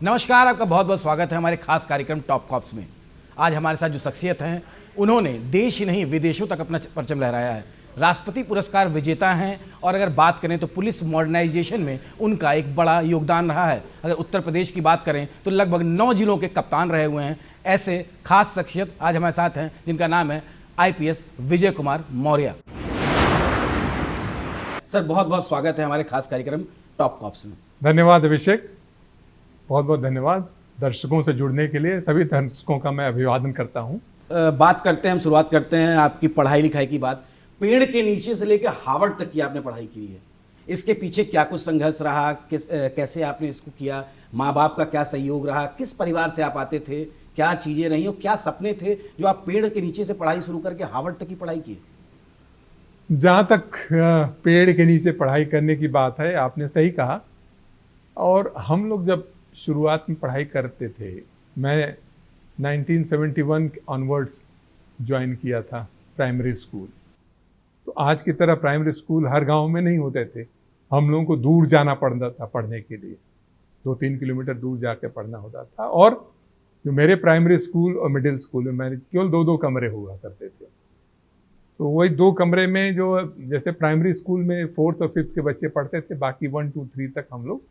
नमस्कार, आपका बहुत बहुत स्वागत है हमारे खास कार्यक्रम टॉप कॉप्स में। आज हमारे साथ जो शख्सियत हैं, उन्होंने देश ही नहीं विदेशों तक अपना परचम लहराया है। राष्ट्रपति पुरस्कार विजेता हैं और अगर बात करें तो पुलिस मॉडर्नाइजेशन में उनका एक बड़ा योगदान रहा है। अगर उत्तर प्रदेश की बात करें तो लगभग 9 जिलों के कप्तान रहे हुए हैं। ऐसे खास शख्सियत आज हमारे साथ हैं जिनका नाम है IPS विजय कुमार मौर्य। सर, बहुत बहुत स्वागत है हमारे खास कार्यक्रम टॉप कॉप्स में। धन्यवाद अभिषेक, बहुत बहुत धन्यवाद दर्शकों से जुड़ने के लिए। सभी दर्शकों का मैं अभिवादन करता हूं। बात करते हैं, हम शुरुआत करते हैं आपकी पढ़ाई लिखाई की बात। पेड़ के नीचे से लेकर हार्वर्ड तक की आपने पढ़ाई की है। इसके पीछे क्या कुछ संघर्ष रहा, कैसे आपने इसको किया, माँ बाप का क्या सहयोग रहा, किस परिवार से आप आते थे, क्या चीज़ें रही और क्या सपने थे जो आप पेड़ के नीचे से पढ़ाई शुरू करके हार्वर्ड तक की पढ़ाई की? जहाँ तक पेड़ के नीचे पढ़ाई करने की बात है, आपने सही कहा। और हम लोग जब शुरुआत में पढ़ाई करते थे, मैं 1971 ऑनवर्ड्स ज्वाइन किया था प्राइमरी स्कूल। तो आज की तरह प्राइमरी स्कूल हर गांव में नहीं होते थे। हम लोगों को दूर जाना पड़ता था पढ़ने के लिए, 2-3 किलोमीटर दूर जाके पढ़ना होता था। और जो मेरे प्राइमरी स्कूल और मिडिल स्कूल में मैंने केवल 2-2 कमरे हुआ करते थे। तो वही 2 कमरे में जो जैसे प्राइमरी स्कूल में 4th और 5th के बच्चे पढ़ते थे, बाकी 1, 2, 3 तक हम लोग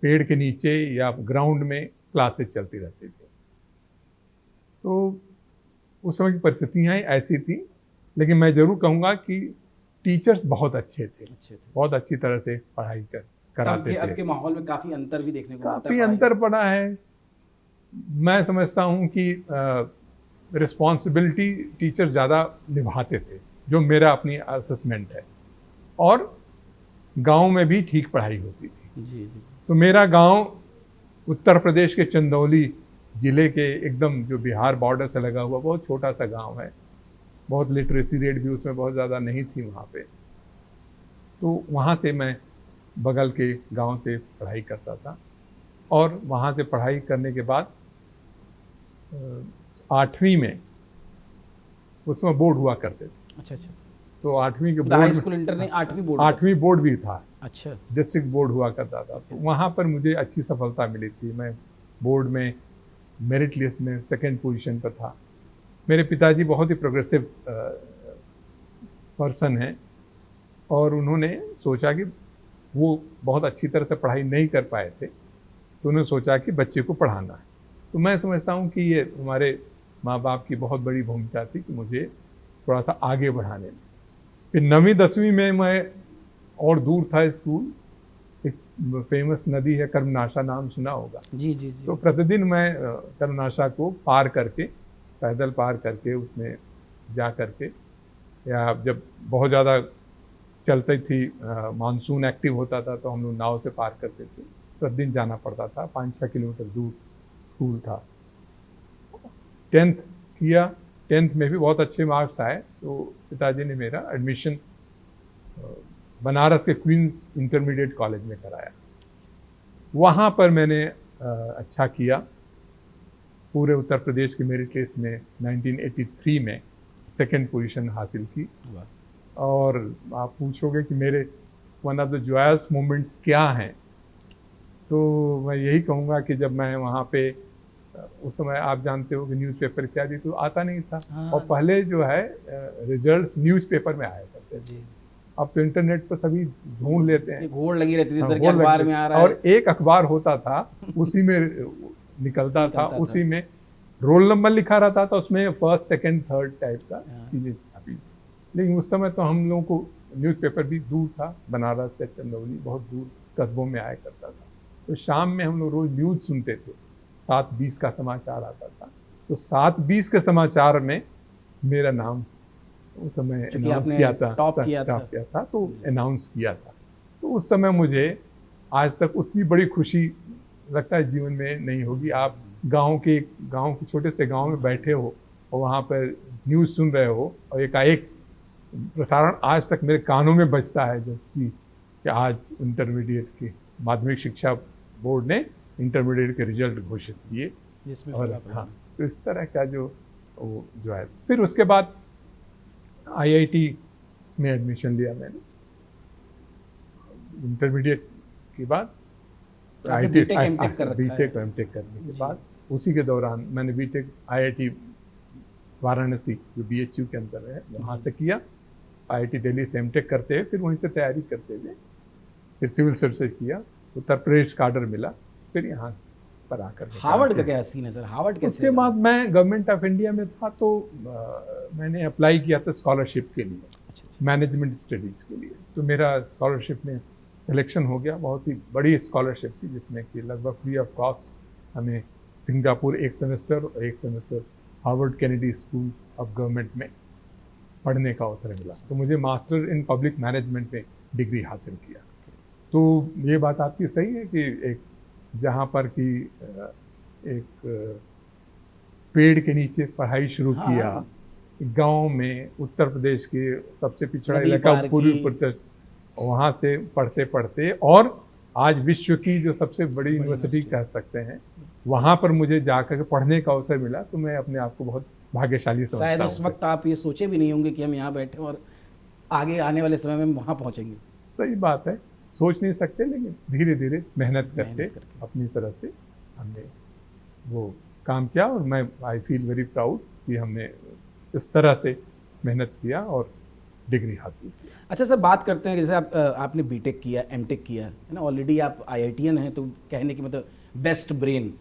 पेड़ के नीचे या ग्राउंड में क्लासेस चलती रहती थी। तो उस समय की परिस्थितियाँ ऐसी थी, लेकिन मैं ज़रूर कहूँगा कि टीचर्स बहुत अच्छे थे। बहुत अच्छी तरह से पढ़ाई कराते थे। अब के माहौल में काफ़ी अंतर भी देखने को मिलता है। काफ़ी अंतर पड़ा है। मैं समझता हूँ कि रिस्पॉन्सिबिलिटी टीचर ज़्यादा निभाते थे, जो मेरा अपनी असेसमेंट है। और गांव में भी ठीक पढ़ाई होती थी। जी। तो मेरा गांव उत्तर प्रदेश के चंदौली ज़िले के एकदम जो बिहार बॉर्डर से लगा हुआ बहुत छोटा सा गांव है। बहुत लिटरेसी रेट भी उसमें बहुत ज़्यादा नहीं थी वहाँ पे। तो वहाँ से मैं बगल के गांव से पढ़ाई करता था। और वहाँ से पढ़ाई करने के बाद 8वीं में उसमें बोर्ड हुआ करते थे। अच्छा। तो 8वीं के हाई स्कूल इंटर नहीं, 8वीं बोर्ड। 8वीं बोर्ड भी था। अच्छा। डिस्ट्रिक्ट बोर्ड हुआ करता था। तो वहाँ पर मुझे अच्छी सफलता मिली थी। मैं बोर्ड में मेरिट लिस्ट में 2nd पोजीशन पर था। मेरे पिताजी बहुत ही प्रोग्रेसिव पर्सन हैं और उन्होंने सोचा कि वो बहुत अच्छी तरह से पढ़ाई नहीं कर पाए थे, तो उन्होंने सोचा कि बच्चे को पढ़ाना है। तो मैं समझता हूँ कि ये हमारे माँ बाप की बहुत बड़ी भूमिका थी कि मुझे थोड़ा सा आगे बढ़ाने में। फिर 9वीं 10वीं में मैं और दूर था स्कूल। एक फेमस नदी है कर्मनाशा, नाम सुना होगा। जी। तो प्रतिदिन मैं कर्मनाशा को पार करके, पैदल पार करके, उसमें जा करके, या जब बहुत ज़्यादा चलती थी, मानसून एक्टिव होता था, तो हम लोग नाव से पार करते थे। प्रतिदिन जाना पड़ता था। 5-6 किलोमीटर दूर स्कूल था। 10th किया। 10th में भी बहुत अच्छे मार्क्स आए, तो पिताजी ने मेरा एडमिशन बनारस के क्वींस इंटरमीडिएट कॉलेज में कराया। वहाँ पर मैंने अच्छा किया। पूरे उत्तर प्रदेश के मेरिट लिस्ट में 1983 में 2nd पोजीशन हासिल की। और आप पूछोगे कि मेरे one of the joyous moments क्या हैं, तो मैं यही कहूँगा कि जब मैं वहाँ पे, उस समय आप जानते हो कि न्यूज़पेपर इत्यादि तो आता नहीं था। और पहले जो है रिजल्ट्स न्यूज़पेपर में आया करते थे। अब तो इंटरनेट पर सभी ढूंढ लेते हैं। घोड़ लगी रहती थी सर कि अखबार में आ रहा है। और एक अखबार होता था, उसी में निकलता था। उसी में रोल नंबर लिखा रहता था, उसमें 1st, 2nd, 3rd टाइप का चीज़ें छपी। लेकिन उस समय तो हम लोगों को न्यूज़पेपर भी दूर था। बनारस से चंदौली बहुत दूर कस्बों में आया करता था। तो शाम में हम लोग रोज़ न्यूज़ सुनते थे। 7:20 का समाचार आता था। तो 7:20 के समाचार में मेरा नाम उस समय अनाउंस किया था, टॉप किया था, तो अनाउंस किया था। तो उस समय मुझे आज तक उतनी बड़ी खुशी लगता है जीवन में नहीं होगी। आप गांव के छोटे से गांव में बैठे हो और वहाँ पर न्यूज़ सुन रहे हो, और एकाएक प्रसारण आज तक मेरे कानों में बजता है, जबकि कि आज इंटरमीडिएट की माध्यमिक शिक्षा बोर्ड ने इंटरमीडिएट के रिजल्ट घोषित किए, जिसमें हाँ, तो इस तरह का जो है। फिर उसके बाद IIT में एडमिशन लिया मैंने। इंटरमीडिएट के बाद आपने बीटेक एमटेक कर रखा है। बीटेक और एमटेक करने के बाद उसी के दौरान मैंने बीटेक आईआईटी वाराणसी जो बीएचयू के अंदर है वहाँ से किया। आईआईटी दिल्ली से एमटेक करते हुए फिर वहीं से तैयारी करते हुए फिर सिविल सर्विसेज किया, उत्तर प्रदेश का ऑर्डर मिला, फिर यहाँ पर आकर हार्वर्ड का क्या सीन है सर? हार्वर्ड कैसे? उसके बाद मैं गवर्नमेंट ऑफ इंडिया में था तो मैंने अप्लाई किया था स्कॉलरशिप के लिए, मैनेजमेंट स्टडीज़ के लिए। तो मेरा स्कॉलरशिप में सिलेक्शन हो गया। बहुत ही बड़ी स्कॉलरशिप थी जिसमें कि लगभग फ्री ऑफ कॉस्ट हमें सिंगापुर एक सेमेस्टर और एक semester Harvard Kennedy school of government में पढ़ने का अवसर मिला। तो मुझे मास्टर इन पब्लिक मैनेजमेंट में डिग्री हासिल किया। तो ये बात आपकी सही है कि एक जहाँ पर कि एक पेड़ के नीचे पढ़ाई शुरू किया, गांव में उत्तर प्रदेश के सबसे पिछड़ा इलाका पूर्वी प्रदेश, वहाँ से पढ़ते पढ़ते और आज विश्व की जो सबसे बड़ी यूनिवर्सिटी कह सकते हैं वहाँ पर मुझे जाकर के पढ़ने का अवसर मिला। तो मैं अपने आप को बहुत भाग्यशाली समझता हूँ। शायद उस वक्त आप ये सोचे भी नहीं होंगे कि हम यहाँ बैठे और आगे आने वाले समय में वहाँ पहुँचेंगे। सही बात है, सोच नहीं सकते, लेकिन धीरे धीरे मेहनत करके अपनी तरह से हमने वो काम किया और मैं आई फील वेरी प्राउड कि हमने इस तरह से मेहनत किया और डिग्री हासिल की। अच्छा सर, बात करते हैं जैसे आपने बीटेक किया, एमटेक किया है ना, ऑलरेडी आप आईआईटीएन हैं, तो कहने की मतलब बेस्ट ब्रेन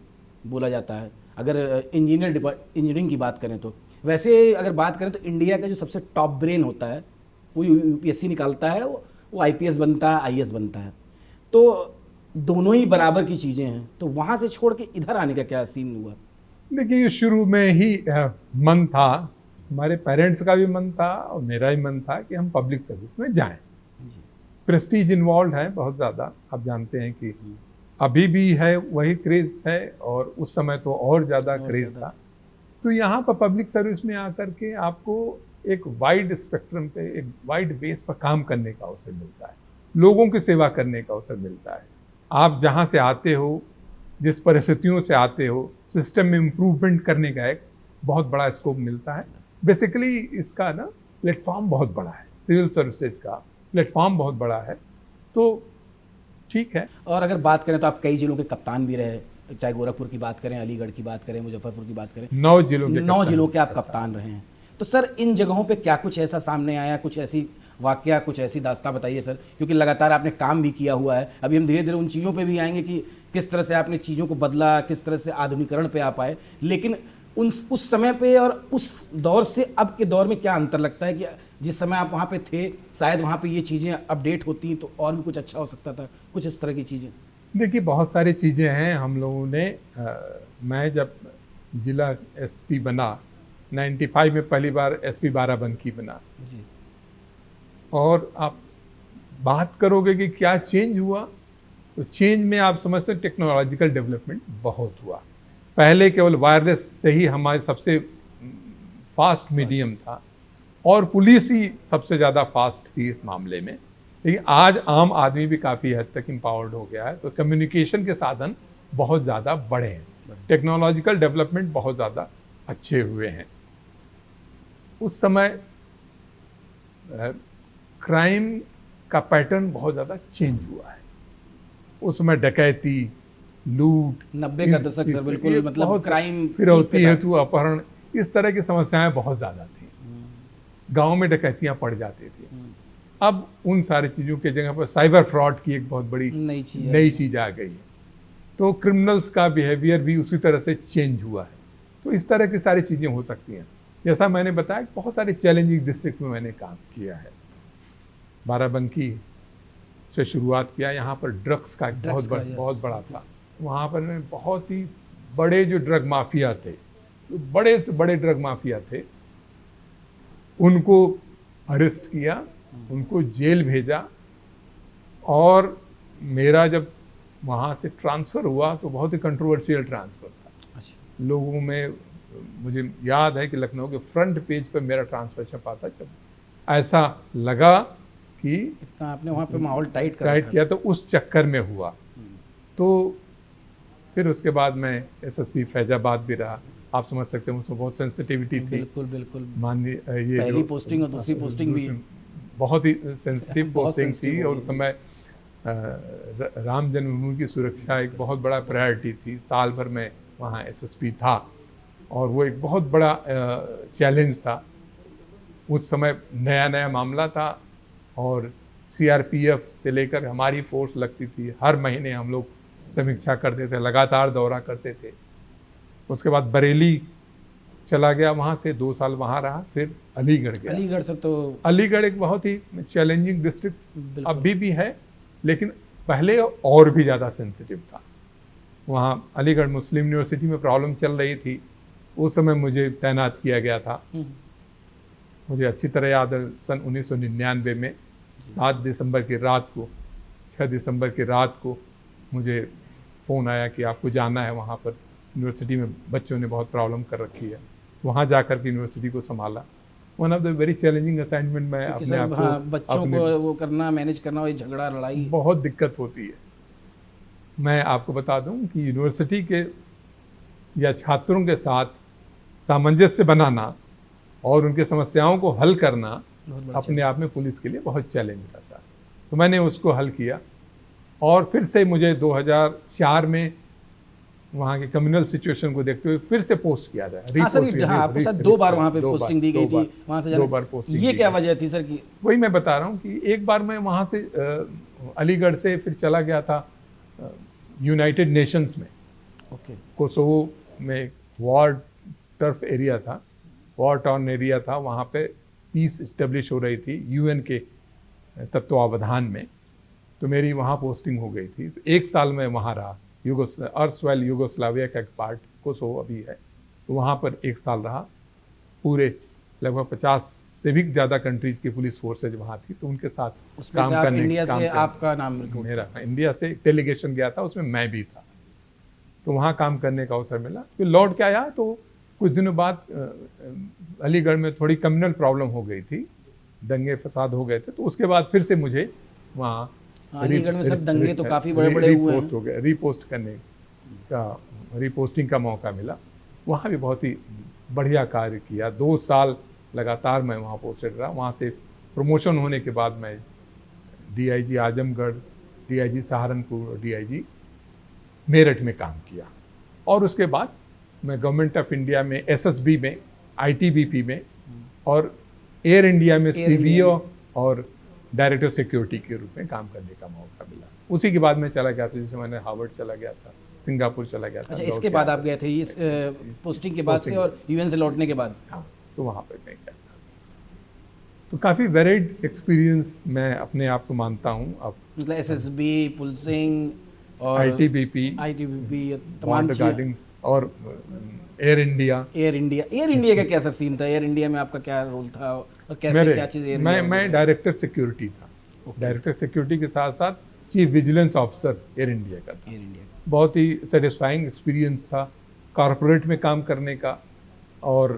बोला जाता है अगर इंजीनियरिंग की बात करें तो। वैसे अगर बात करें तो इंडिया का जो सबसे टॉप ब्रेन होता है वो यूपीएससी निकालता है, वो आईपीएस बनता है, आईएएस बनता है। तो दोनों ही बराबर की चीज़ें हैं, तो वहाँ से छोड़ के इधर आने का क्या सीन हुआ? देखिए, शुरू में ही मन था, हमारे पेरेंट्स का भी मन था और मेरा भी मन था कि हम पब्लिक सर्विस में जाएं। प्रेस्टीज इन्वॉल्व है बहुत ज़्यादा, आप जानते हैं कि अभी भी है, वही क्रेज़ है और उस समय तो और ज़्यादा क्रेज़ था। तो यहाँ पर पब्लिक सर्विस में आकर के आपको एक वाइड स्पेक्ट्रम पे, एक वाइड बेस पर काम करने का अवसर मिलता है, लोगों की सेवा करने का अवसर मिलता है। आप जहाँ से आते हो, जिस परिस्थितियों से आते हो, सिस्टम में इम्प्रूवमेंट करने का एक बहुत बड़ा स्कोप मिलता है। बेसिकली इसका ना प्लेटफॉर्म बहुत बड़ा है, सिविल सर्विसेज का प्लेटफॉर्म बहुत बड़ा है, तो ठीक है। और अगर बात करें तो आप कई जिलों के कप्तान भी रहे, चाहे गोरखपुर की बात करें, अलीगढ़ की बात करें, मुजफ्फरपुर की बात करें, 9 जिलों के आप कप्तान रहे हैं। तो सर इन जगहों पे क्या कुछ ऐसा सामने आया, कुछ ऐसी वाकया, कुछ ऐसी दास्तां बताइए सर, क्योंकि लगातार आपने काम भी किया हुआ है। अभी हम धीरे धीरे उन चीज़ों पे भी आएंगे कि किस तरह से आपने चीज़ों को बदला, किस तरह से आधुनिकरण पे आ पाए। लेकिन उस समय पे और उस दौर से अब के दौर में क्या अंतर लगता है कि जिस समय आप वहाँ पे थे शायद वहाँ पे ये चीज़ें अपडेट होती तो और भी कुछ अच्छा हो सकता था, कुछ इस तरह की चीज़ें? देखिए, बहुत सारी चीज़ें हैं। हम लोगों ने मैं जब जिला एसपी बना 95 में, पहली बार एसपी बाराबंकी बना जी। और आप बात करोगे कि क्या चेंज हुआ, तो चेंज में आप समझते हैं टेक्नोलॉजिकल डेवलपमेंट बहुत हुआ। पहले केवल वायरलेस से ही हमारे सबसे फास्ट मीडियम था और पुलिस ही सबसे ज़्यादा फास्ट थी इस मामले में, लेकिन आज आम आदमी भी काफ़ी हद तक एम्पावर्ड हो गया है। तो कम्युनिकेशन के साधन बहुत ज़्यादा बढ़े हैं, टेक्नोलॉजिकल डेवलपमेंट बहुत ज़्यादा अच्छे हुए हैं। उस समय क्राइम का पैटर्न बहुत ज़्यादा चेंज हुआ है। उस समय डकैती, लूट, 90 का दशक सर, बिल्कुल मतलब क्राइम, फिरौती हेतु अपहरण, इस तरह की समस्याएं बहुत ज़्यादा थी। गांव में डकैतियां पड़ जाती थी। अब उन सारी चीज़ों के जगह पर साइबर फ्रॉड की एक बहुत बड़ी नई चीज़ आ गई है। तो क्रिमिनल्स का बिहेवियर भी उसी तरह से चेंज हुआ है। तो इस तरह की सारी चीज़ें हो सकती हैं। जैसा मैंने बताया, बहुत सारे चैलेंजिंग डिस्ट्रिक्ट में मैंने काम किया है। बाराबंकी से शुरुआत किया, यहाँ पर ड्रग्स का बहुत बड़ा था। वहाँ पर बहुत ही बड़े जो ड्रग माफिया थे, बड़े से बड़े ड्रग माफिया थे, उनको अरेस्ट किया, उनको जेल भेजा। और मेरा जब वहाँ से ट्रांसफ़र हुआ तो बहुत ही कंट्रोवर्शियल ट्रांसफ़र था। अच्छा। लोगों में, मुझे याद है कि लखनऊ के फ्रंट पेज पर मेरा ट्रांसफ़र छपा था, जब ऐसा लगा कि इतना आपने वहाँ पे माहौल टाइट किया, तो उस चक्कर में हुआ। तो फिर उसके बाद मैं एसएसपी फैजाबाद भी रहा। आप समझ सकते हैं उसमें बहुत सेंसिटिविटी थी। बिल्कुल। माननीय ये पहली पोस्टिंग और दूसरी पोस्टिंग भी बहुत ही सेंसिटिव पोस्टिंग थी। और उस समय राम जन्मभूमि की सुरक्षा एक बहुत बड़ा प्रायोरिटी थी। साल भर में वहाँ एसएसपी था और वो एक बहुत बड़ा चैलेंज था। उस समय नया नया मामला था और सीआरपीएफ से लेकर हमारी फोर्स लगती थी। हर महीने हम लोग समीक्षा करते थे, लगातार दौरा करते थे। उसके बाद बरेली चला गया, वहाँ से 2 साल वहाँ रहा, फिर अलीगढ़ गया। अलीगढ़ सर, तो अलीगढ़ एक बहुत ही चैलेंजिंग डिस्ट्रिक्ट अभी भी है, लेकिन पहले और भी ज़्यादा सेंसिटिव था। वहाँ अलीगढ़ मुस्लिम यूनिवर्सिटी में प्रॉब्लम चल रही थी, उस समय मुझे तैनात किया गया था। मुझे अच्छी तरह याद है, सन 1999 में 7 दिसंबर की रात को, 6 दिसंबर की रात को मुझे फ़ोन आया कि आपको जाना है वहाँ पर। यूनिवर्सिटी में बच्चों ने बहुत प्रॉब्लम कर रखी है, वहाँ जाकर के यूनिवर्सिटी को संभाला। One of the very challenging assignment. मैं अपने आप को बच्चों को वो करना, मैनेज करना, वही झगड़ा लड़ाई, बहुत दिक्कत होती है। मैं आपको बता दूं कि यूनिवर्सिटी के या छात्रों के साथ सामंजस्य बनाना और उनके समस्याओं को हल करना अपने आप में पुलिस के लिए बहुत चैलेंज रहता है। तो मैंने उसको हल किया और फिर से मुझे 2004 में वहाँ के कम्युनल सिचुएशन को देखते हुए फिर से पोस्ट किया जाए। आपको सर 2 बार वहाँ पे पोस्टिंग दी गई थी, वहाँ से 2 बार पोस्टिंग। ये क्या वजह थी सर? की वही मैं बता रहा हूँ कि एक बार मैं वहाँ से अलीगढ़ से फिर चला गया था यूनाइटेड नेशंस में। ओके। कोसोवो में एक वॉर टर्फ एरिया था, वॉर टाउन एरिया था, वहाँ पे पीस इस्टेब्लिश हो रही थी यूएन के तत्वावधान में। तो मेरी वहाँ पोस्टिंग हो गई थी। तो 1 साल मैं वहाँ रहा। अर्सवेल यूगोस्लाविया का एक पार्ट कोसोवो अभी है, तो वहाँ पर 1 साल रहा। पूरे लगभग 50 से भी ज़्यादा कंट्रीज की पुलिस फोर्सेज वहाँ थी, तो उनके साथ काम करने। इंडिया से आपका नाम? मेरा इंडिया से एक डेलीगेशन गया था, उसमें मैं भी था, तो वहाँ काम करने का अवसर मिला। फिर लौट के आया तो कुछ दिनों बाद अलीगढ़ में थोड़ी कम्युनल प्रॉब्लम हो गई थी, दंगे फसाद हो गए थे। तो उसके बाद फिर से मुझे वहाँ अलीगढ़ में सब दंगे तो काफ़ी बड़े बड़े हुए हैं, हो गए, रिपोस्ट करने का, रिपोस्टिंग का मौका मिला। वहाँ भी बहुत ही बढ़िया कार्य किया। 2 साल लगातार मैं वहाँ पोस्टेड रहा। वहाँ से प्रमोशन होने के बाद मैं डीआईजी आजमगढ़, डीआईजी सहारनपुर और डीआईजी मेरठ में काम किया। और उसके बाद मैं गवर्नमेंट ऑफ इंडिया में एसएसबी में, आईटीबीपी में और एयर इंडिया में सीवीओ और डायरेक्टर सिक्योरिटी के रूप में काम करने का मौका मिला। उसी के बाद मैं चला गया था, जैसे मैंने हार्वर्ड चला गया था, सिंगापुर चला गया था। अच्छा, इसके बाद आप गए थे इस पोस्टिंग के बाद से, और यूएन से लौटने के बाद? हाँ, तो वहाँ पर मैं गया था। तो काफ़ी वेरिड एक्सपीरियंस मैं अपने आप को मानता हूँ। अब मतलब एसएसबी, पुलिसिंग और आईटीबीपी तमाम गार्डिंग और एयर इंडिया का कैसा सीन था? एयर इंडिया में आपका क्या रोल था और कैसे क्या चीज़? मैं डायरेक्टर सिक्योरिटी था। डायरेक्टर सिक्योरिटी के साथ साथ chief vigilance officer air India का था। बहुत ही सेटिस्फाइंग एक्सपीरियंस था कॉरपोरेट में काम करने का और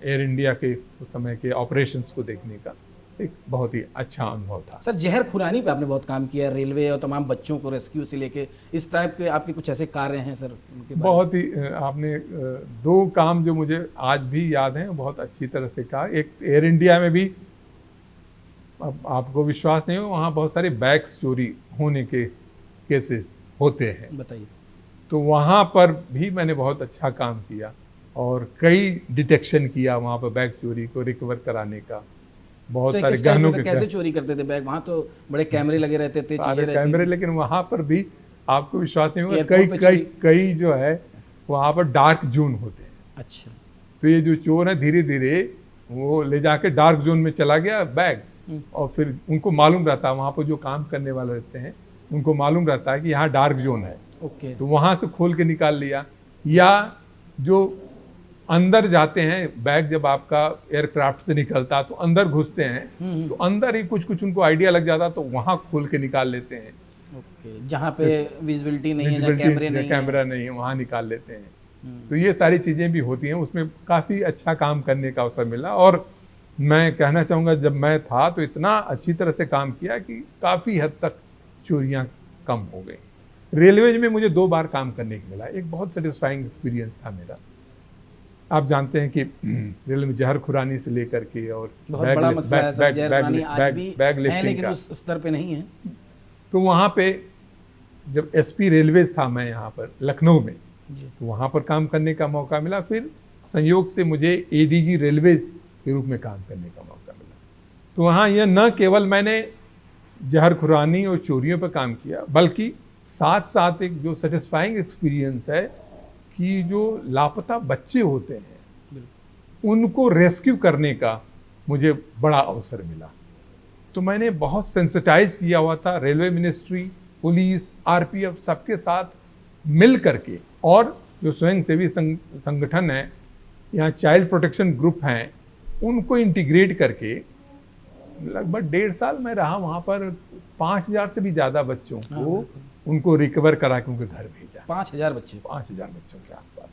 एयर इंडिया के उस समय के ऑपरेशंस को देखने का एक बहुत ही अच्छा अनुभव था। सर, जहर खुरानी पे आपने बहुत काम किया, रेलवे और तमाम बच्चों को रेस्क्यू से लेके, इस टाइप के आपके कुछ ऐसे कार्य हैं सर? बहुत ही आपने 2 काम जो मुझे आज भी याद हैं, बहुत अच्छी तरह से कहा। एक एयर इंडिया में भी, अब आपको विश्वास नहीं हो, वहाँ बहुत सारे बैग्स चोरी होने के केसेस होते हैं। बताइए। तो वहाँ पर भी मैंने बहुत अच्छा काम किया और कई डिटेक्शन किया वहाँ पर बैग चोरी को रिकवर कराने का। बहुत सारे गहनों के कैसे चोरी करते थे बैग? वहाँ तो बड़े कैमरे लगे रहते थे, सारे कैमरे, लेकिन वहाँ पर भी आपको विश्वास नहीं होगा, कई जो है वहाँ पर डार्क जोन होते हैं। अच्छा। तो ये जो चोर है धीरे धीरे वो ले जाके डार्क जोन में चला गया बैग, और फिर उनको मालूम रहता है, वहाँ पर जो काम करने वाले रहते हैं उनको मालूम रहता है कि यहाँ डार्क जोन है। ओके। तो वहाँ से खोल के निकाल लिया। या जो अंदर जाते हैं, बैग जब आपका एयरक्राफ्ट से निकलता तो अंदर घुसते हैं, तो अंदर ही कुछ उनको आइडिया लग जाता, तो वहाँ खोल के निकाल लेते हैं। ओके। जहाँ पे विजिबिलिटी नहीं है, कैमरा नहीं है, वहाँ निकाल लेते हैं। तो ये सारी चीज़ें भी होती हैं। उसमें काफ़ी अच्छा काम करने का अवसर मिला। और मैं कहना चाहूँगा, जब मैं था तो इतना अच्छी तरह से काम किया कि काफ़ी हद तक चोरियाँ कम हो गई। रेलवेज में मुझे 2 बार काम करने को मिला, एक बहुत सेटिस्फाइंग एक्सपीरियंस था मेरा। आप जानते हैं कि रेलवे में जहर खुरानी से लेकर के और बहुत बड़ा मसला है सर, जहर खुरानी आज भी है, लेकिन उस स्तर पे नहीं है। तो वहाँ पे जब एसपी रेलवेज था मैं यहाँ पर लखनऊ में, तो वहाँ पर काम करने का मौका मिला। फिर संयोग से मुझे एडीजी रेलवेज के रूप में काम करने का मौका मिला। तो वहाँ यह न केवल मैंने जहर खुरानी और चोरियों पर काम किया, बल्कि साथ साथ एक जो सेटिस्फाइंग एक्सपीरियंस है कि जो लापता बच्चे होते हैं उनको रेस्क्यू करने का मुझे बड़ा अवसर मिला। तो मैंने बहुत सेंसिटाइज किया हुआ था, रेलवे मिनिस्ट्री, पुलिस, आरपीएफ सबके साथ मिल करके, और जो स्वयंसेवी संगठन है यहाँ, चाइल्ड प्रोटेक्शन ग्रुप हैं, उनको इंटीग्रेट करके लगभग 1.5 साल मैं रहा वहाँ पर। 5,000 से भी ज़्यादा बच्चों को उनको रिकवर करा के उनके घर भेजा। 5,000 बच्चे, 5,000 बच्चों के आसपास।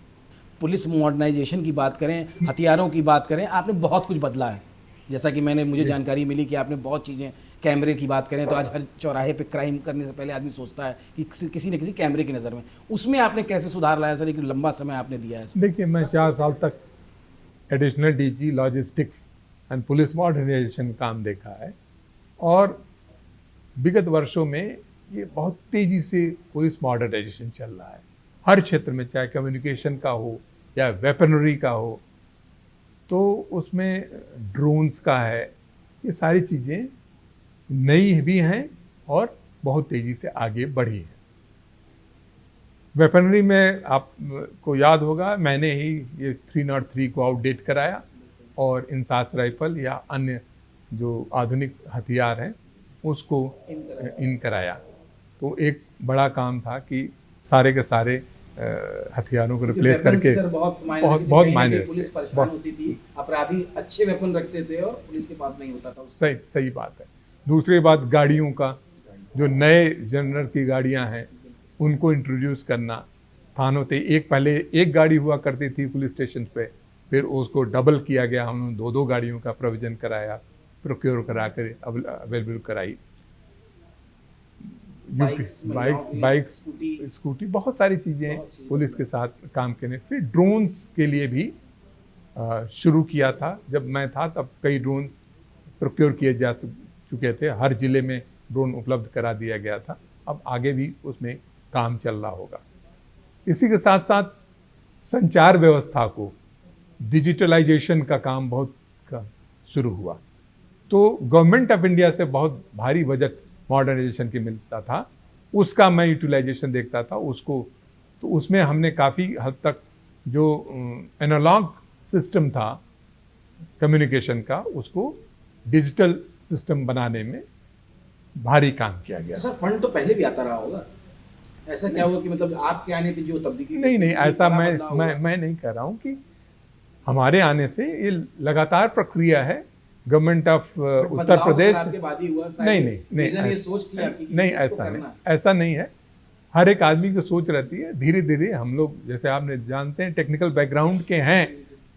पुलिस मॉडर्नाइजेशन की बात करें, हथियारों की बात करें, आपने बहुत कुछ बदला है। जैसा कि मुझे जानकारी मिली कि आपने बहुत चीज़ें, कैमरे की बात करें तो आज हर चौराहे पे क्राइम करने से पहले आदमी सोचता है कि किसी न किसी कैमरे की नज़र में, उसमें आपने कैसे सुधार लाया सर? एक लंबा समय आपने दिया है। देखिए, मैं 4 साल तक additional DG logistics and police modernisation काम देखा है, और विगत वर्षों में ये बहुत तेज़ी से पुलिस मॉडर्नाइजेशन चल रहा है हर क्षेत्र में, चाहे कम्युनिकेशन का हो या वेपनरी का हो, तो उसमें ड्रोन्स का है। ये सारी चीज़ें नई भी हैं और बहुत तेज़ी से आगे बढ़ी हैं। वेपनरी में आपको याद होगा, मैंने ही ये 303 को आउटडेट कराया और इंसास राइफल या अन्य जो आधुनिक हथियार हैं उसको इन कराया। तो एक बड़ा काम था कि सारे के सारे हथियारों को रिप्लेस करके बहुत मायने, पुलिस परेशान होती थी, अपराधी अच्छे वेपन रखते थे और पुलिस के पास नहीं होता था। सही बात है। दूसरी बात, गाड़ियों का, जो नए जनरल की गाड़ियां हैं उनको इंट्रोड्यूस करना। थानों पे पहले एक गाड़ी हुआ करती थी पुलिस स्टेशन पे, फिर उसको डबल किया गया, हमने 2 गाड़ियों का प्रोविज़न कराया, प्रोक्योर करा कर अवेलेबल कराई। बाइक्स, स्कूटी, बहुत सारी चीज़ें पुलिस के साथ काम करने। फिर ड्रोन्स के लिए भी शुरू किया था। जब मैं था तब कई ड्रोन्स प्रोक्योर किए जा चुके थे, हर ज़िले में ड्रोन उपलब्ध करा दिया गया था। अब आगे भी उसमें काम चल रहा होगा। इसी के साथ साथ संचार व्यवस्था को डिजिटलाइजेशन का काम बहुत शुरू हुआ। तो गवर्नमेंट ऑफ इंडिया से बहुत भारी बजट मॉडर्नाइजेशन की मिलता था, उसका मैं यूटिलाइजेशन देखता था उसको। तो उसमें हमने काफ़ी हद तक जो एनालॉग सिस्टम था कम्युनिकेशन का, उसको डिजिटल सिस्टम बनाने में भारी काम किया गया। सर, फंड तो पहले भी आता रहा होगा, ऐसा क्या हुआ कि मतलब आपके आने पे जो तब्दीली? नहीं, ऐसा मैं नहीं कह रहा हूँ कि हमारे आने से, ये लगातार प्रक्रिया है। गवर्नमेंट ऑफ उत्तर प्रदेश नहीं, ऐसा नहीं है। हर एक आदमी की सोच रहती है। धीरे धीरे हम लोग, जैसे आपने जानते हैं, टेक्निकल बैकग्राउंड के हैं,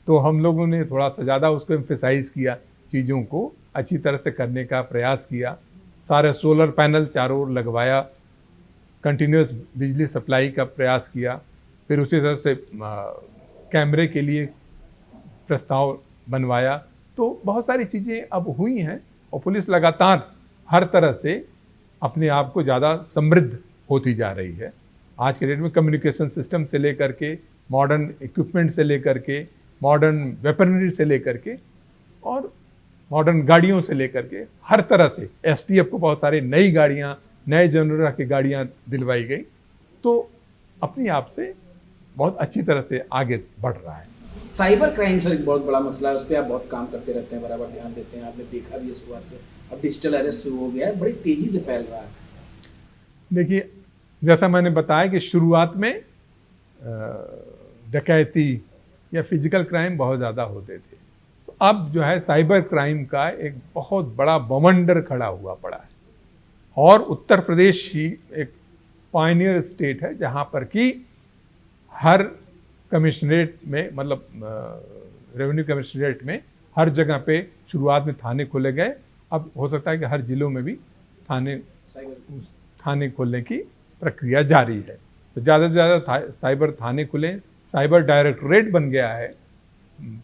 तो हम लोगों ने थोड़ा सा ज़्यादा उसको एम्फेसाइज किया, चीज़ों को अच्छी तरह से करने का प्रयास किया। सारे सोलर पैनल चारों ओर लगवाया, कंटिन्यूस बिजली सप्लाई का प्रयास किया। फिर उसी तरह से कैमरे के लिए प्रस्ताव बनवाया। तो बहुत सारी चीज़ें अब हुई हैं और पुलिस लगातार हर तरह से अपने आप को ज़्यादा समृद्ध होती जा रही है। आज के डेट में कम्युनिकेशन सिस्टम से लेकर के, मॉडर्न इक्विपमेंट से लेकर के, मॉडर्न वेपनरी से लेकर के और मॉडर्न गाड़ियों से लेकर के, हर तरह से एसटीएफ को बहुत सारी नई गाड़ियाँ, नए जनरेटर की गाड़ियाँ दिलवाई गई। तो अपने आप से बहुत अच्छी तरह से आगे बढ़ रहा है। साइबर क्राइम सर एक बहुत बड़ा मसला है, उस पर आप बहुत काम करते रहते हैं, बराबर ध्यान देते हैं। आपने देखा भी है शुरुआत से, अब डिजिटल अरेस्ट शुरू हो गया है, बड़ी तेज़ी से फैल रहा है। देखिए, जैसा मैंने बताया कि शुरुआत में डकैती या फिजिकल क्राइम बहुत ज़्यादा होते थे, तो अब जो है साइबर क्राइम का एक बहुत बड़ा बवंडर खड़ा हुआ पड़ा है। और उत्तर प्रदेश ही एक पायनियर स्टेट है जहाँ पर कि हर कमिश्नरेट में, मतलब रेवेन्यू कमिश्नरेट में हर जगह पे शुरुआत में थाने खोले गए। अब हो सकता है कि हर जिलों में भी थाने खोलने की प्रक्रिया जारी है। तो ज़्यादा से ज़्यादा साइबर थाने खुले। साइबर डायरेक्टोरेट बन गया है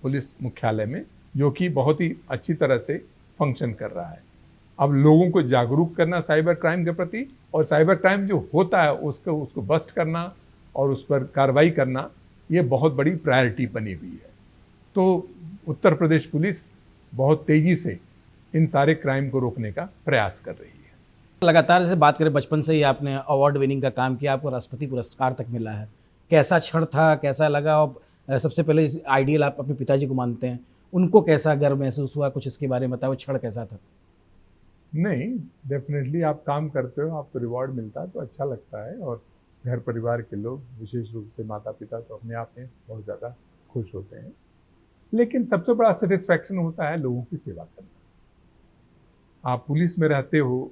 पुलिस मुख्यालय में, जो कि बहुत ही अच्छी तरह से फंक्शन कर रहा है। अब लोगों को जागरूक करना साइबर क्राइम के प्रति, और साइबर क्राइम जो होता है उसको बस्ट करना और उस पर कार्रवाई करना, ये बहुत बड़ी प्रायोरिटी बनी हुई है। तो उत्तर प्रदेश पुलिस बहुत तेज़ी से इन सारे क्राइम को रोकने का प्रयास कर रही है। लगातार जैसे बात करें, बचपन से ही आपने अवार्ड विनिंग का काम किया, आपको राष्ट्रपति पुरस्कार तक मिला है। कैसा क्षण था, कैसा लगा? और सबसे पहले आइडियल आप अपने पिताजी को मानते हैं, उनको कैसा गर्व महसूस हुआ? कुछ इसके बारे में बताओ, क्षण कैसा था? नहीं, डेफिनेटली आप काम करते हो, आपको रिवॉर्ड मिलता है तो अच्छा लगता है, और घर परिवार के लोग, विशेष रूप से माता पिता, तो अपने आप में बहुत ज़्यादा खुश होते हैं। लेकिन सबसे बड़ा सेटिस्फैक्शन होता है लोगों की सेवा करना। आप पुलिस में रहते हो,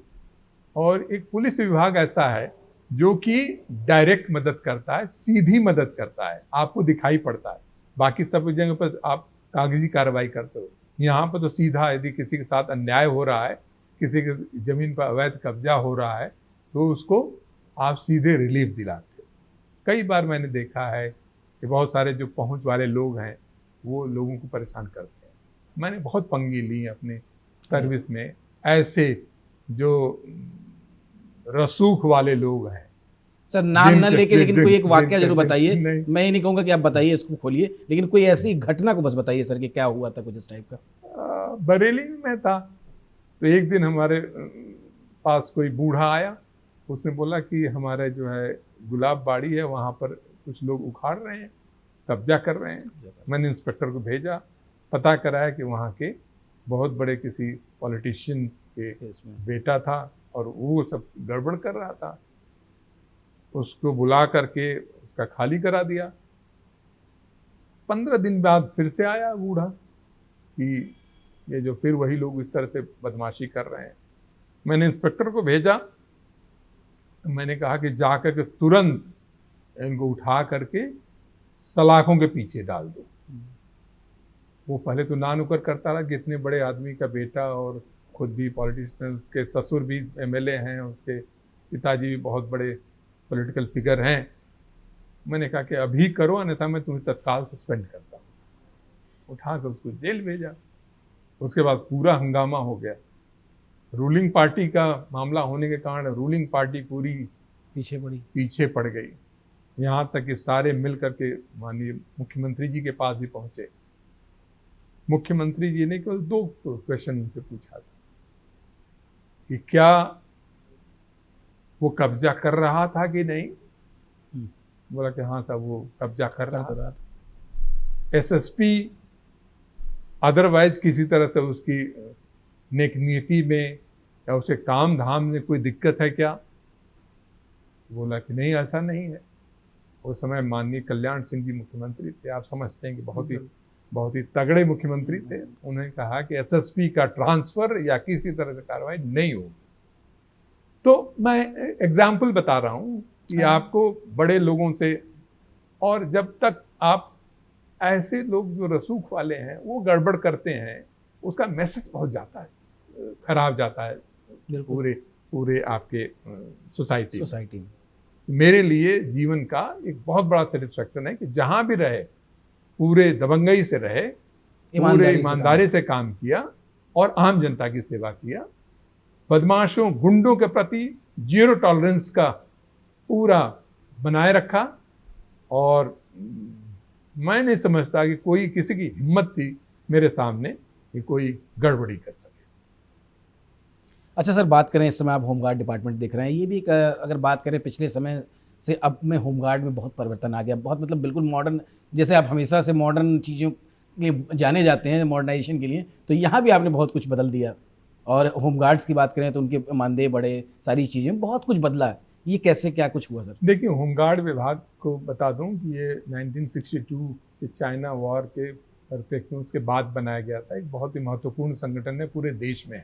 और एक पुलिस विभाग ऐसा है जो कि डायरेक्ट मदद करता है, सीधी मदद करता है, आपको दिखाई पड़ता है। बाकी सब जगह पर आप कागजी कार्रवाई करते हो, यहाँ पर तो सीधा यदि किसी के साथ अन्याय हो रहा है, किसी की ज़मीन पर अवैध कब्जा हो रहा है, तो उसको आप सीधे रिलीफ दिलाते हो। कई बार मैंने देखा है कि बहुत सारे जो पहुंच वाले लोग हैं वो लोगों को परेशान करते हैं। मैंने बहुत पंगे ली अपने सर्विस में, ऐसे जो रसूख वाले लोग हैं। सर नाम न लेके, लेकिन कोई एक वाक्य जरूर बताइए। नहीं। मैं ये नहीं कहूँगा कि आप बताइए, इसको खोलिए, लेकिन कोई ऐसी घटना को बस बताइए सर कि क्या हुआ था, कुछ इस टाइप का। बरेली में था, तो एक दिन हमारे पास कोई बूढ़ा आया, उसने बोला कि हमारे जो है गुलाब बाड़ी है, वहाँ पर कुछ लोग उखाड़ रहे हैं, कब्जा कर रहे हैं। मैंने इंस्पेक्टर को भेजा, पता कराया कि वहाँ के बहुत बड़े किसी पॉलिटिशियन के बेटा था, और वो सब गड़बड़ कर रहा था। उसको बुला करके उसका खाली करा दिया। 15 दिन बाद फिर से आया बूढ़ा कि ये जो फिर वही लोग इस तरह से बदमाशी कर रहे हैं। मैंने इंस्पेक्टर को भेजा, मैंने कहा कि जाकर के तुरंत इनको उठा करके सलाखों के पीछे डाल दो। वो पहले तो ना नुकर करता रहा कि इतने बड़े आदमी का बेटा, और खुद भी पॉलिटिशियन, उसके ससुर भी एमएलए हैं, उसके पिताजी भी बहुत बड़े पॉलिटिकल फिगर हैं। मैंने कहा कि अभी करो, अन्यथा मैं तुम्हें तत्काल सस्पेंड करता हूँ। उठा कर उसको जेल भेजा। उसके बाद पूरा हंगामा हो गया। रूलिंग पार्टी का मामला होने के कारण रूलिंग पार्टी पूरी पीछे पड़ गई। यहाँ तक कि सारे मिल करके माननीय मुख्यमंत्री जी के पास भी पहुँचे। मुख्यमंत्री जी ने केवल 2 क्वेश्चन उनसे पूछा था कि क्या वो कब्जा कर रहा था कि नहीं। बोला कि हाँ साहब, वो कब्जा कर रहा था। एसएसपी अदरवाइज किसी तरह से उसकी नेक नीति में या उसके काम धाम में कोई दिक्कत है क्या? बोला कि नहीं, ऐसा नहीं है। उस समय माननीय कल्याण सिंह जी मुख्यमंत्री थे। आप समझते हैं कि बहुत ही तगड़े मुख्यमंत्री थे। उन्होंने कहा कि एसएसपी का ट्रांसफर या किसी तरह से कार्रवाई नहीं होगी। तो मैं एग्जाम्पल बता रहा हूँ कि आपको बड़े लोगों से, और जब तक आप ऐसे लोग जो रसूख वाले हैं वो गड़बड़ करते हैं, उसका मैसेज पहुँच जाता है, खराब जाता है पूरे आपके सोसाइटी में। मेरे लिए जीवन का एक बहुत बड़ा सेटिस्फैक्शन है कि जहाँ भी रहे पूरे दबंगई से रहे, पूरे ईमानदारी से काम किया और आम जनता की सेवा किया। बदमाशों, गुंडों के प्रति 0 टॉलरेंस का पूरा बनाए रखा, और मैं नहीं समझता कि कोई किसी की हिम्मत थी मेरे सामने कि कोई गड़बड़ी कर सके। अच्छा सर, बात करें, इस समय आप होमगार्ड डिपार्टमेंट देख रहे हैं, ये भी एक, अगर बात करें पिछले समय से अब में होमगार्ड में बहुत परिवर्तन आ गया, बहुत मतलब बिल्कुल मॉडर्न, जैसे आप हमेशा से मॉडर्न चीज़ों के लिए जाने जाते हैं, मॉडर्नाइजेशन के लिए, तो यहाँ भी आपने बहुत कुछ बदल दिया। और होमगार्ड्स की बात करें तो उनके मानदेय बढ़े, सारी चीज़ें, बहुत कुछ बदला है। ये कैसे, क्या कुछ हुआ सर? देखिए, होमगार्ड विभाग को बता दूं कि ये 1962 के चाइना वॉर के परिप्रेक्ष्य में उसके बाद बनाया गया था। एक बहुत ही महत्वपूर्ण संगठन है, पूरे देश में।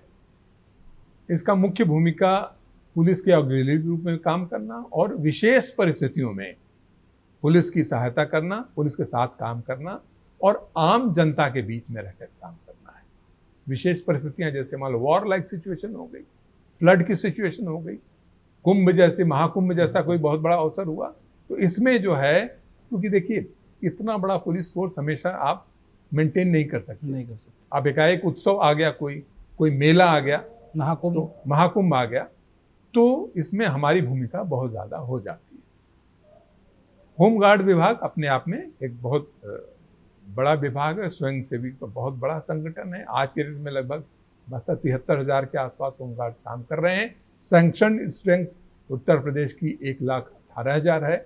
इसका मुख्य भूमिका पुलिस के ऑक्सिलरी रूप में काम करना और विशेष परिस्थितियों में पुलिस की सहायता करना, पुलिस के साथ काम करना और आम जनता के बीच में रहकर काम करना है। विशेष परिस्थितियां जैसे मान लो वॉर लाइक सिचुएशन हो गई, फ्लड की सिचुएशन हो गई, कुंभ जैसे, महाकुंभ जैसा कोई बहुत बड़ा अवसर हुआ, तो इसमें जो है, क्योंकि देखिए इतना बड़ा पुलिस फोर्स हमेशा आप मेंटेन नहीं कर सकते। नहीं कर सकते। अब एकाएक उत्सव आ गया, कोई मेला आ गया, महाकुंभ तो महाकुंभ आ गया, तो इसमें हमारी भूमिका बहुत ज़्यादा हो जाती है। होमगार्ड विभाग अपने आप में एक बहुत बड़ा विभाग है, स्वयंसेवी का बहुत बड़ा संगठन है। आज के डेट में लगभग 72-73 हज़ार के आसपास होमगार्ड काम कर रहे हैं। सैंक्शन स्ट्रेंथ उत्तर प्रदेश की 1,18,000 है,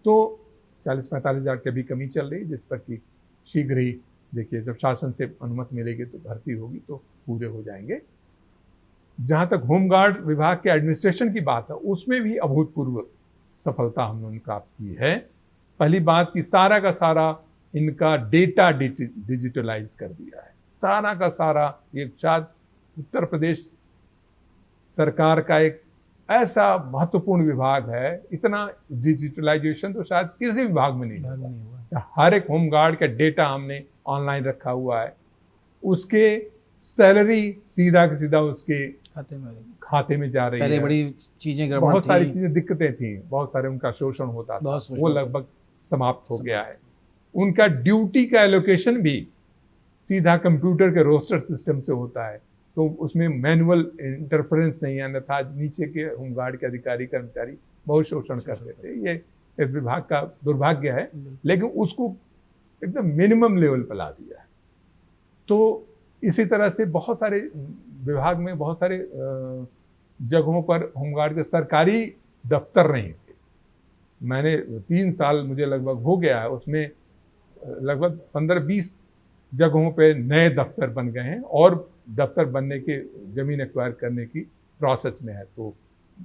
तो 40-45 हज़ार की भी कमी चल रही है, जिस पर कि शीघ्र ही देखिए जब शासन से अनुमति मिलेगी तो भर्ती होगी तो पूरे हो जाएंगे। जहाँ तक होमगार्ड विभाग के एडमिनिस्ट्रेशन की बात है, उसमें भी अभूतपूर्व सफलता हम लोगों ने प्राप्त की है। पहली बात कि सारा का सारा इनका डेटा डिजिटलाइज कर दिया है, सारा का सारा। ये शायद उत्तर प्रदेश सरकार का एक ऐसा महत्वपूर्ण विभाग है, इतना डिजिटलाइजेशन तो शायद किसी विभाग में नहीं हुआ। हर एक होमगार्ड का डेटा हमने ऑनलाइन रखा हुआ है, उसके सैलरी सीधा के सीधा उसके खाते में जा रही है। पहले बड़ी चीजें गड़बड़ थी, बहुत सारी चीजें दिक्कतें थी, बहुत सारे उनका शोषण होता था, वो लगभग समाप्त हो गया है। उनका ड्यूटी का एलोकेशन भी सीधा कंप्यूटर के रोस्टर सिस्टम से होता है, तो उसमें मैनुअल इंटरफेरेंस नहीं आना था। नीचे के होमगार्ड के अधिकारी कर्मचारी बहुत शोषण करते थे। ये इस विभाग का दुर्भाग्य है, लेकिन उसको एकदम मिनिमम लेवल पर ला दिया है। तो इसी तरह से बहुत सारे विभाग में बहुत सारे जगहों पर होमगार्ड के सरकारी दफ्तर नहीं थे। मैंने 3 साल मुझे लगभग हो गया है, उसमें लगभग 15-20 जगहों पे नए दफ्तर बन गए हैं और दफ्तर बनने के ज़मीन एक्वायर करने की प्रोसेस में है। तो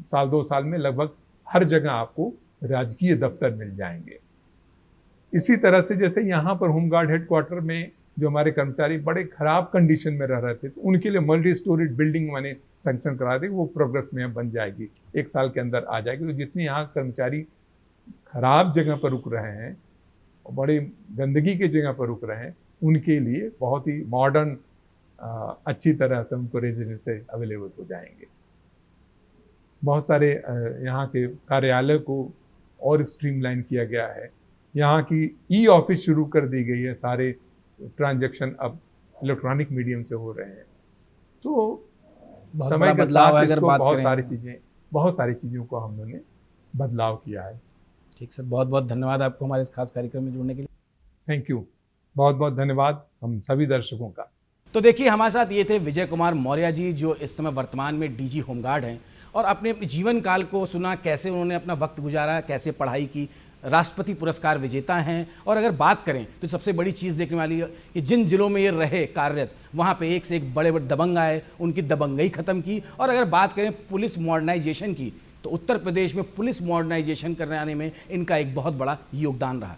साल 2 साल में लगभग हर जगह आपको राजकीय दफ्तर मिल जाएंगे। इसी तरह से जैसे यहाँ पर होमगार्ड हेडक्वार्टर में जो हमारे कर्मचारी बड़े खराब कंडीशन में रह रहे थे, तो उनके लिए मल्टी स्टोरीड बिल्डिंग मैंने सैंक्शन करा दी, वो प्रोग्रेस में बन जाएगी, 1 साल के अंदर आ जाएगी। तो जितने यहाँ कर्मचारी खराब जगह पर रुक रहे हैं और बड़ी गंदगी की जगह पर रुक रहे हैं, उनके लिए बहुत ही मॉडर्न अच्छी तरह से उनको रेजिडेंस अवेलेबल हो जाएंगे। बहुत सारे यहाँ के कार्यालय को और स्ट्रीमलाइन किया गया है। यहाँ की ई ऑफिस शुरू कर दी गई है, सारे ट्रांजैक्शन अब इलेक्ट्रॉनिक मीडियम से हो रहे हैं। तो समय के साथ अगर बात करें, बहुत सारी चीज़ों को हम लोगों ने बदलाव किया है। ठीक सर, बहुत बहुत धन्यवाद आपको हमारे इस खास कार्यक्रम में जुड़ने के लिए। थैंक यू, बहुत बहुत धन्यवाद हम सभी दर्शकों का। तो देखिए, हमारे साथ ये थे विजय कुमार मौर्य जी, जो इस समय वर्तमान में डीजी होमगार्ड हैं, और अपने जीवन काल को सुना, कैसे उन्होंने अपना वक्त गुजारा, कैसे पढ़ाई की, राष्ट्रपति पुरस्कार विजेता हैं। और अगर बात करें तो सबसे बड़ी चीज़ देखने वाली है कि जिन जिलों में ये रहे कार्यरत, वहाँ पे एक से एक बड़े बड़े दबंग आए, उनकी दबंगई ख़त्म की। और अगर बात करें पुलिस मॉडर्नाइजेशन की, तो उत्तर प्रदेश में पुलिस मॉडर्नाइजेशन करने आने में इनका एक बहुत बड़ा योगदान रहा।